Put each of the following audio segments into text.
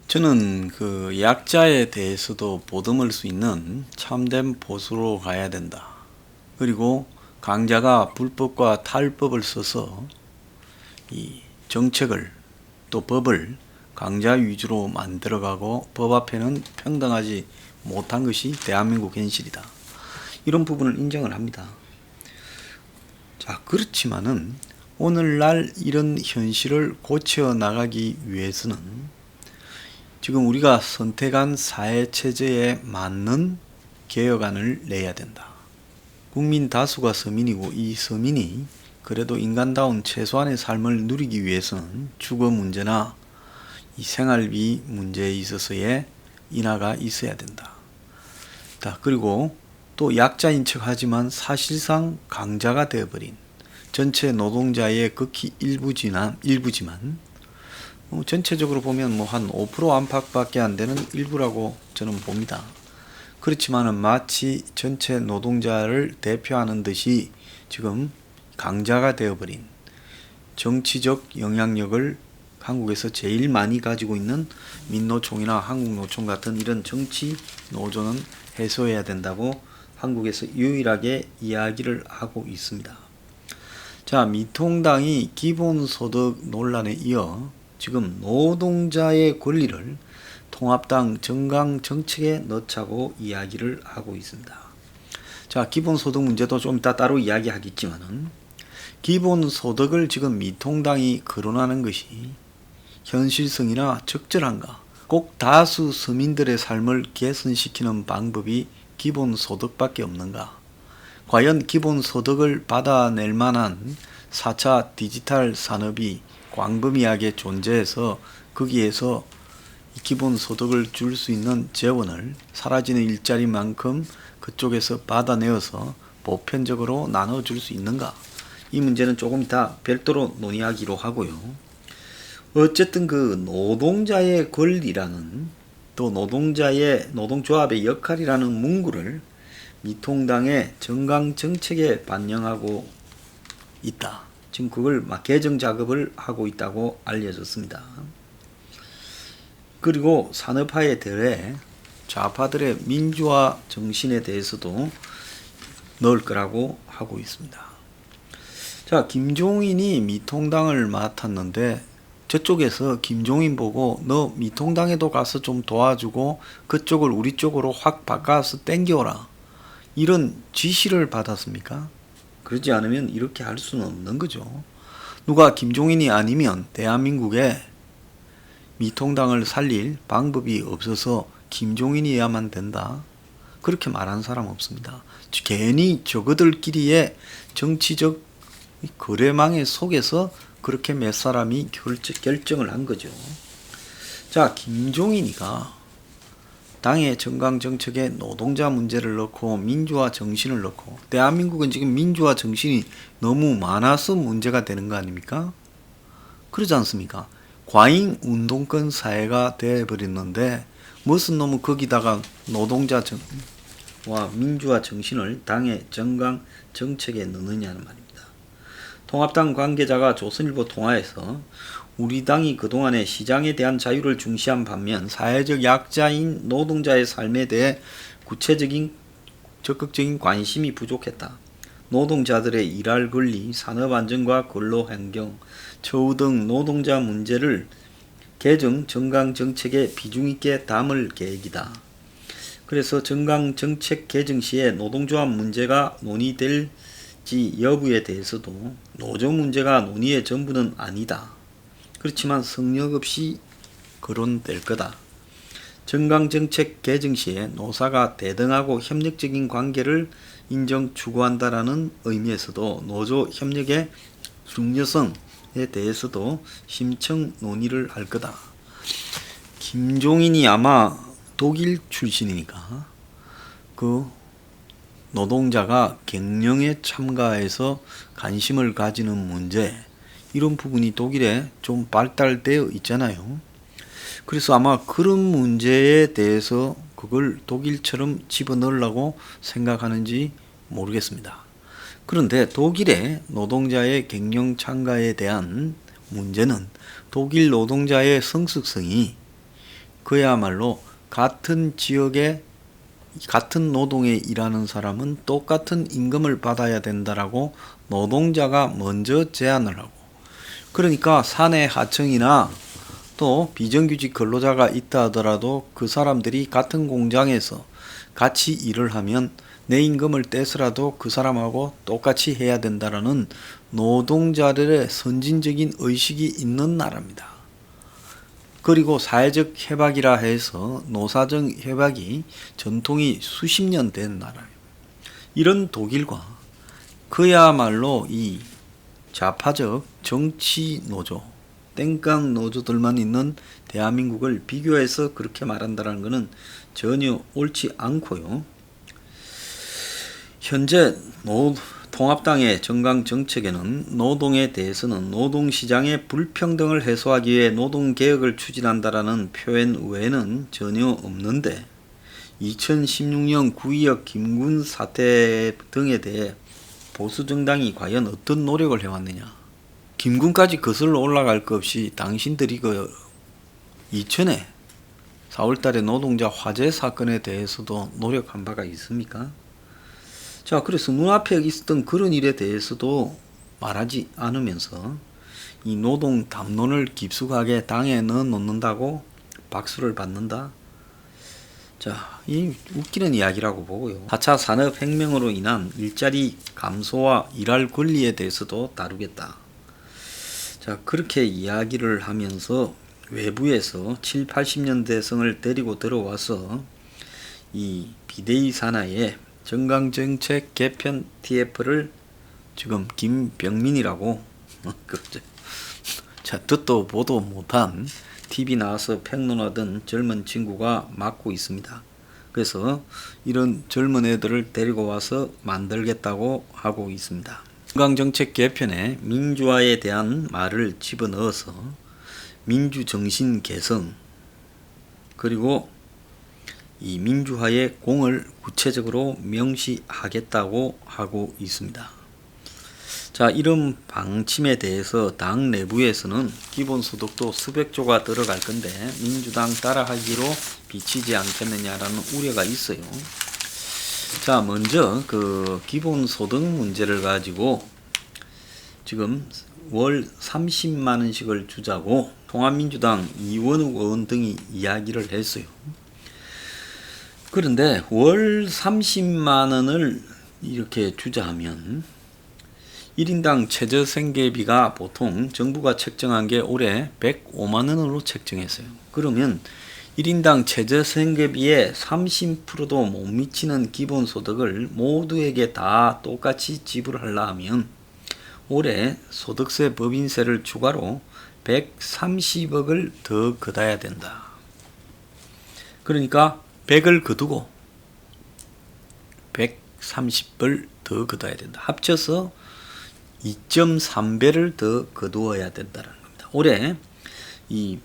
저는 그 약자에 대해서도 보듬을 수 있는 참된 보수로 가야 된다. 그리고 강자가 불법과 탈법을 써서 이 정책을 또 법을 강자 위주로 만들어가고 법 앞에는 평등하지 못한 것이 대한민국 현실이다. 이런 부분을 인정을 합니다. 자, 그렇지만은 오늘날 이런 현실을 고쳐 나가기 위해서는 지금 우리가 선택한 사회체제에 맞는 개혁안을 내야 된다. 국민 다수가 서민이고 이 서민이 그래도 인간다운 최소한의 삶을 누리기 위해서는 주거 문제나 이 생활비 문제에 있어서의 인하가 있어야 된다. 그리고 또 약자인 척 하지만 사실상 강자가 되어버린 전체 노동자의 극히 일부지만 전체적으로 보면 한 5% 안팎밖에 안 되는 일부라고 저는 봅니다. 그렇지만은 마치 전체 노동자를 대표하는 듯이 지금 강자가 되어버린 정치적 영향력을 한국에서 제일 많이 가지고 있는 민노총이나 한국노총 같은 이런 정치 노조는 해소해야 된다고 한국에서 유일하게 이야기를 하고 있습니다. 자, 미통당이 기본소득 논란에 이어 지금 노동자의 권리를 통합당 정강 정책에 넣자고 이야기를 하고 있습니다. 자, 기본소득 문제도 좀 이따 따로 이야기하겠지만은 기본소득을 지금 미통당이 거론하는 것이 현실성이나 적절한가? 꼭 다수 서민들의 삶을 개선시키는 방법이 기본소득밖에 없는가? 과연 기본소득을 받아낼 만한 4차 디지털 산업이 광범위하게 존재해서 거기에서 기본소득을 줄 수 있는 재원을 사라지는 일자리만큼 그쪽에서 받아내어서 보편적으로 나눠줄 수 있는가? 이 문제는 조금 이따 별도로 논의하기로 하고요. 어쨌든 그 노동자의 권리라는 또 노동조합의 역할이라는 문구를 미통당의 정강정책에 반영하고 있다. 지금 그걸 개정 작업을 하고 있다고 알려졌습니다. 그리고 산업화에 대해 좌파들의 민주화 정신에 대해서도 넣을 거라고 하고 있습니다. 자, 김종인이 미통당을 맡았는데 저쪽에서 김종인 보고 너 미통당에도 가서 좀 도와주고 그쪽을 우리 쪽으로 확 바꿔서 땡겨오라, 이런 지시를 받았습니까? 그러지 않으면 이렇게 할 수는 없는 거죠. 누가 김종인이 아니면 대한민국에 미통당을 살릴 방법이 없어서 김종인이어야만 된다, 그렇게 말하는 사람 없습니다. 괜히 저거들끼리의 정치적 거래망에 속에서 그렇게 몇 사람이 결정을 한 거죠. 자, 김종인이가 당의 정강정책에 노동자 문제를 넣고 민주화 정신을 넣고, 대한민국은 지금 민주화 정신이 너무 많아서 문제가 되는 거 아닙니까? 그러지 않습니까? 과잉 운동권 사회가 되어버렸는데 무슨 놈은 거기다가 노동자 정와 민주화 정신을 당의 정강 정책에 넣느냐는 말입니다. 통합당 관계자가 조선일보 통화에서 우리 당이 그동안에 시장에 대한 자유를 중시한 반면 사회적 약자인 노동자의 삶에 대해 구체적인 적극적인 관심이 부족했다. 노동자들의 일할 권리, 산업안전과 근로환경, 처우 등 노동자 문제를 개정 정강정책에 비중있게 담을 계획이다. 그래서 정강정책 개정 시에 노동조합 문제가 논의될지 여부에 대해서도 노조 문제가 논의의 전부는 아니다. 그렇지만 성역 없이 거론될 거다. 정강정책 개정 시에 노사가 대등하고 협력적인 관계를 인정 추구한다라는 의미에서도 노조 협력의 중요성에 대해서도 심층 논의를 할 거다. 김종인이 아마 독일 출신이니까 그 노동자가 갱령에 참가해서 관심을 가지는 문제, 이런 부분이 독일에 좀 발달되어 있잖아요. 그래서 아마 그런 문제에 대해서 그걸 독일처럼 집어넣으려고 생각하는지 모르겠습니다. 그런데 독일의 노동자의 갱령 참가에 대한 문제는 독일 노동자의 성숙성이 그야말로 같은 지역에 같은 노동에 일하는 사람은 똑같은 임금을 받아야 된다라고 노동자가 먼저 제안을 하고, 그러니까 사내 하청이나 또 비정규직 근로자가 있다 하더라도 그 사람들이 같은 공장에서 같이 일을 하면 내 임금을 떼서라도 그 사람하고 똑같이 해야 된다라는 노동자들의 선진적인 의식이 있는 나라입니다. 그리고 사회적 협약이라 해서 노사정 협약이 전통이 수십 년 된 나라예요. 이런 독일과 그야말로 이 좌파적 정치 노조, 땡깡 노조들만 있는 대한민국을 비교해서 그렇게 말한다는 것은 전혀 옳지 않고요. 현재 통합당의 정강 정책에는 노동에 대해서는 노동시장의 불평등을 해소하기 위해 노동개혁을 추진한다라는 표현 외에는 전혀 없는데, 2016년 구의역 김군 사태 등에 대해 보수정당이 과연 어떤 노력을 해왔느냐. 김군까지 거슬러 올라갈 것 없이 당신들이 그 이천에 4월달에 노동자 화재 사건에 대해서도 노력한 바가 있습니까? 자, 그래서 눈앞에 있었던 그런 일에 대해서도 말하지 않으면서 이 노동 담론을 깊숙하게 당에 넣어 놓는다고 박수를 받는다? 자, 이 웃기는 이야기라고 보고요. 4차 산업혁명으로 인한 일자리 감소와 일할 권리에 대해서도 다루겠다. 자, 그렇게 이야기를 하면서 외부에서 7, 80년대생을 데리고 들어와서 이 비대위 산하에 정강정책 개편 TF를 지금 김병민이라고 자, 듣도 보도 못한 TV 나와서 평론하던 젊은 친구가 맡고 있습니다. 그래서 이런 젊은 애들을 데리고 와서 만들겠다고 하고 있습니다. 정강정책 개편에 민주화에 대한 말을 집어넣어서 민주정신 개선, 그리고 이 민주화의 공을 구체적으로 명시하겠다고 하고 있습니다. 자, 이런 방침에 대해서 당 내부에서는 기본소득도 수백 조가 들어갈 건데 민주당 따라하기로 비치지 않겠느냐라는 우려가 있어요. 자, 먼저 그 기본소득 문제를 가지고 지금 월 30만 원씩을 주자고 통합민주당 이원욱 의원 등이 이야기를 했어요. 그런데 월 30만 원을 이렇게 주자 하면 1인당 최저생계비가 보통 정부가 책정한 게 올해 105만 원으로 책정했어요. 그러면 1인당 최저생계비의 30%도 못 미치는 기본소득을 모두에게 다 똑같이 지불하려 하면 올해 소득세 법인세를 추가로 130억을 더 걷어야 된다. 그러니까 100을 거두고 130을 더 걷어야 된다. 합쳐서 2.3배를 더 거두어야 된다는 겁니다. 올해 이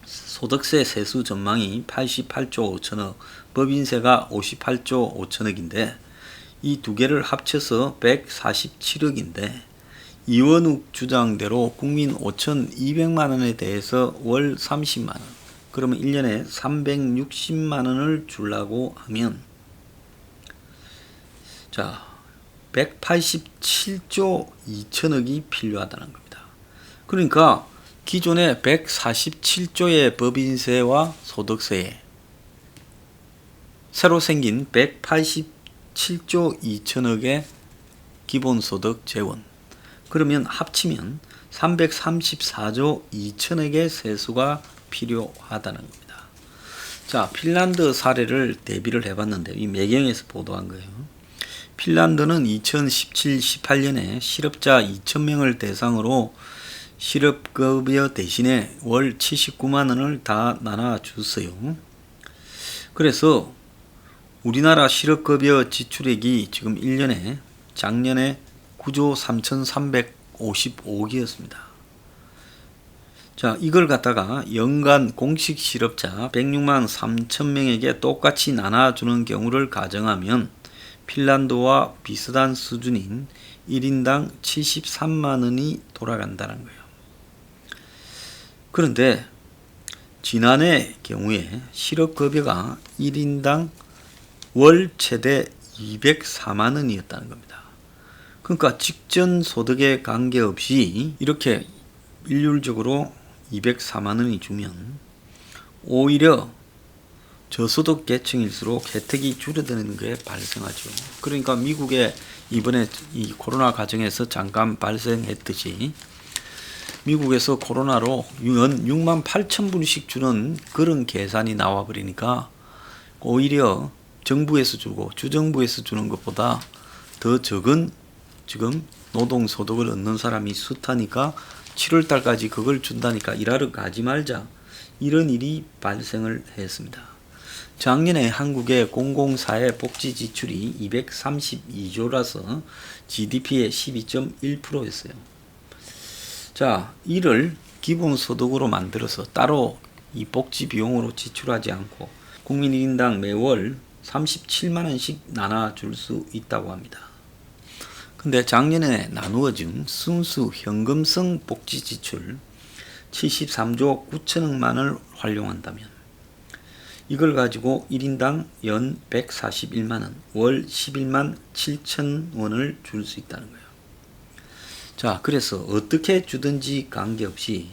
소득세 세수 전망이 88조 5천억, 법인세가 58조 5천억인데 이 두 개를 합쳐서 147억인데 이원욱 주장대로 국민 5,200만 원에 대해서 월 30만 원, 그러면 1년에 360만 원을 주려고 하면 자, 187조 2천억이 필요하다는 겁니다. 그러니까 기존의 147조의 법인세와 소득세에 새로 생긴 187조 2천억의 기본소득 재원, 그러면 합치면 334조 2천억의 세수가 필요하다는 겁니다. 자, 핀란드 사례를 대비를 해봤는데 이 매경에서 보도한 거예요. 핀란드는 2017-18년에 실업자 2,000명을 대상으로 실업급여 대신에 월 79만 원을 다 나눠줬어요. 그래서 우리나라 실업급여 지출액이 지금 1년에 작년에 9조 3,355억이었습니다. 자, 이걸 갖다가 연간 공식 실업자 106만 3천 명에게 똑같이 나눠주는 경우를 가정하면 핀란드와 비슷한 수준인 1인당 73만 원이 돌아간다는 거예요. 그런데 지난해 경우에 실업급여가 1인당 월 최대 204만 원이었다는 겁니다. 그러니까 직전 소득에 관계없이 이렇게 일률적으로 204만 원이 주면 오히려 저소득 계층일수록 혜택이 줄어드는 게 발생하죠. 그러니까 미국에 이번에 이 코로나 과정에서 잠깐 발생했듯이 미국에서 코로나로 연 6만 8천 불씩 주는 그런 계산이 나와버리니까 오히려 정부에서 주고 주정부에서 주는 것보다 더 적은 지금 노동소득을 얻는 사람이 숱하니까 7월달까지 그걸 준다니까 일하러 가지 말자, 이런 일이 발생을 했습니다. 작년에 한국의 공공사회 복지 지출이 232조라서 GDP의 12.1%였어요. 자, 이를 기본소득으로 만들어서 따로 이 복지 비용으로 지출하지 않고 국민 1인당 매월 37만원씩 나눠줄 수 있다고 합니다. 근데 작년에 나누어진 순수 현금성 복지 지출 73조 9천억만을 활용한다면 이걸 가지고 1인당 연 141만원, 월 11만 7천 원을 줄 수 있다는 거예요. 자, 그래서 어떻게 주든지 관계없이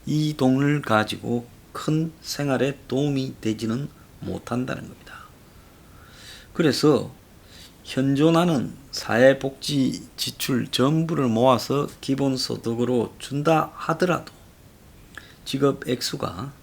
이 돈을 가지고 큰 생활에 도움이 되지는 못한다는 겁니다. 그래서 현존하는 사회복지 지출 전부를 모아서 기본소득으로 준다 하더라도 지급 액수가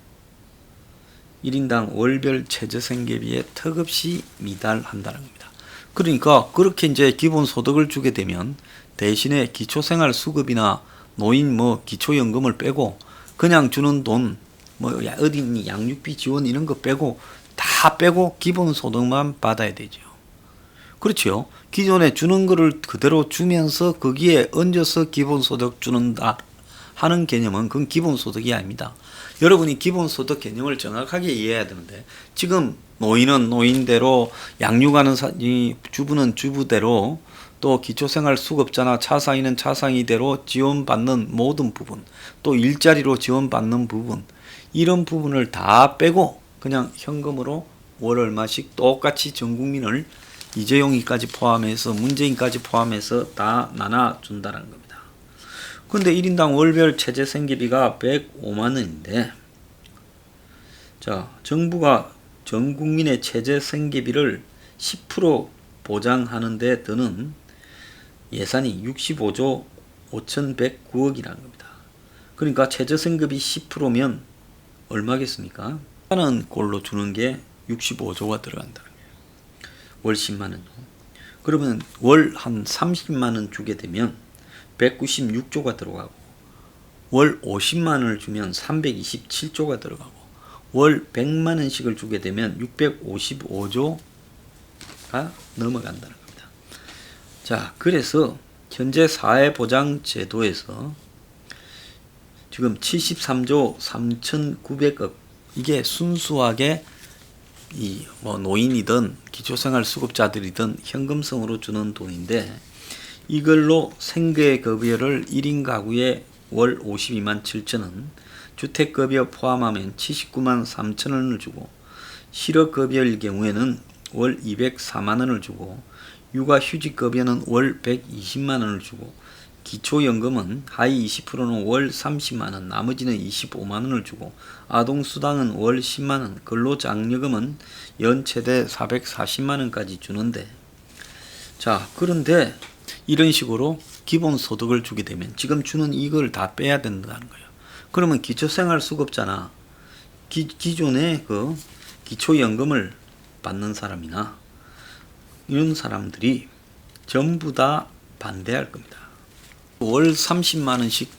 1인당 월별 최저생계비에 턱없이 미달한다는 겁니다. 그러니까 그렇게 이제 기본소득을 주게 되면 대신에 기초생활수급이나 노인 기초연금을 빼고 그냥 주는 돈 어디 양육비 지원 이런 거 빼고 다 빼고 기본소득만 받아야 되죠. 그렇죠. 기존에 주는 거를 그대로 주면서 거기에 얹어서 기본소득 주는다 하는 개념은 그건 기본소득이 아닙니다. 여러분이 기본소득 개념을 정확하게 이해해야 되는데 지금 노인은 노인대로 양육하는 주부는 주부대로 또 기초생활수급자나 차상위는 차상위대로 지원받는 모든 부분, 또 일자리로 지원받는 부분, 이런 부분을 다 빼고 그냥 현금으로 월 얼마씩 똑같이 전 국민을 이재용이까지 포함해서 문재인까지 포함해서 다 나눠준다는 겁니다. 근데 1인당 월별 최저생계비가 105만 원인데 자, 정부가 전 국민의 최저생계비를 10% 보장하는 데 드는 예산이 65조 5,109억이라는 겁니다. 그러니까 최저생계비 10%면 얼마겠습니까? 하는 꼴로 주는 게 65조가 들어간다는 거예요. 월 10만 원. 그러면 월 한 30만 원 주게 되면 196조가 들어가고 월 50만 원을 주면 327조가 들어가고 월 100만 원씩을 주게 되면 655조가 넘어간다는 겁니다. 자, 그래서 현재 사회보장제도에서 지금 73조 3,900억 이게 순수하게 노인이든 기초생활수급자들이든 현금성으로 주는 돈인데 이걸로 생계급여를 1인 가구에 월 52만 7천 원, 주택급여 포함하면 79만 3천 원을 주고 실업급여일 경우에는 월 204만 원을 주고 육아휴직급여는 월 120만 원을 주고 기초연금은 하위 20%는 월 30만 원, 나머지는 25만 원을 주고 아동수당은 월 10만 원, 근로장려금은 연 최대 440만 원까지 주는데 자, 그런데 이런 식으로 기본소득을 주게 되면 지금 주는 이걸 다 빼야 된다는 거예요. 그러면 기초생활수급자나 기존에 그 기초연금을 받는 사람이나 이런 사람들이 전부 다 반대할 겁니다. 월 30만 원씩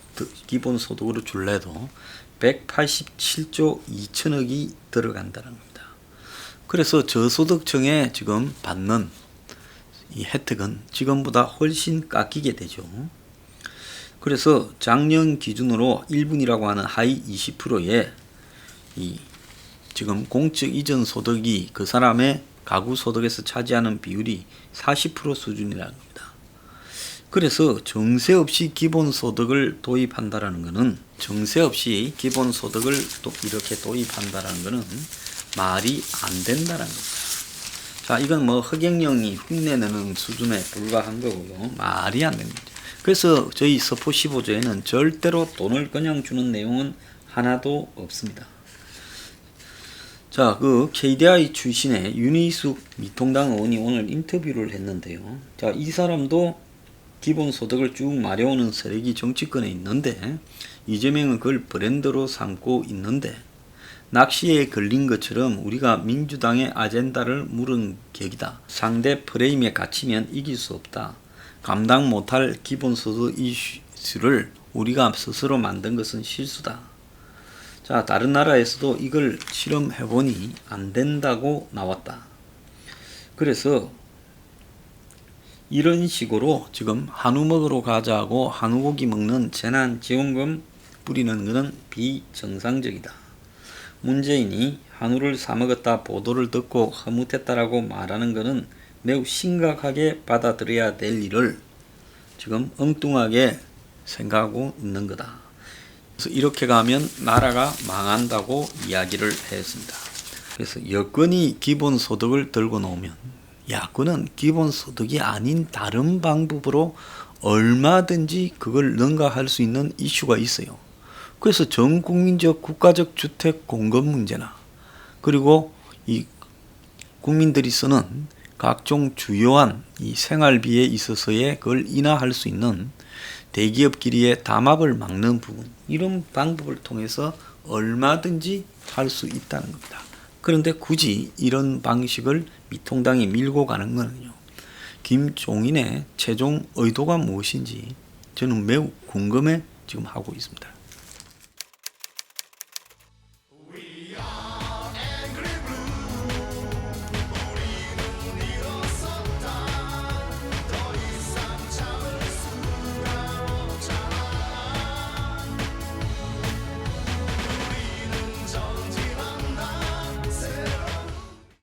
기본소득으로 줄래도 187조 2천억이 들어간다는 겁니다. 그래서 저소득층에 지금 받는 이 혜택은 지금보다 훨씬 깎이게 되죠. 그래서 작년 기준으로 1분이라고 하는 하위 20%에 이 지금 공적 이전 소득이 그 사람의 가구 소득에서 차지하는 비율이 40% 수준이라는 겁니다. 그래서 정세 없이 기본소득을 도입한다라는 것은 정세 없이 기본소득을 또 이렇게 도입한다라는 것은 말이 안 된다라는 겁니다. 자, 이건 뭐 허경영이 흉내내는 수준에 불과한 거고요. 말이 안 되는 거죠. 그래서 저희 서포 15조에는 절대로 돈을 그냥 주는 내용은 하나도 없습니다. 자, 그 KDI 출신의 윤희숙 미통당 의원이 오늘 인터뷰를 했는데요. 자, 이 사람도 기본소득을 쭉 마려우는 세력이 정치권에 있는데 이재명은 그걸 브랜드로 삼고 있는데 낚시에 걸린 것처럼 우리가 민주당의 아젠다를 물은 격이다. 상대 프레임에 갇히면 이길 수 없다. 감당 못할 기본소득 이슈를 우리가 스스로 만든 것은 실수다. 자, 다른 나라에서도 이걸 실험해보니 안 된다고 나왔다. 그래서 이런 식으로 지금 한우 먹으러 가자고 한우고기 먹는 재난지원금 뿌리는 것은 비정상적이다. 문재인이 한우를 사 먹었다 보도를 듣고 허무했다라고 말하는 것은 매우 심각하게 받아들여야 될 일을 지금 엉뚱하게 생각하고 있는 거다. 그래서 이렇게 가면 나라가 망한다고 이야기를 했습니다. 그래서 여권이 기본소득을 들고 나오면 야권은 기본소득이 아닌 다른 방법으로 얼마든지 그걸 능가할 수 있는 이슈가 있어요. 그래서 전국민적 국가적 주택 공급 문제나 그리고 이 국민들이 쓰는 각종 주요한 이 생활비에 있어서의 그걸 인하할 수 있는 대기업끼리의 담합을 막는 부분, 이런 방법을 통해서 얼마든지 할 수 있다는 겁니다. 그런데 굳이 이런 방식을 미통당이 밀고 가는 거는요, 김종인의 최종 의도가 무엇인지 저는 매우 궁금해 지금 하고 있습니다.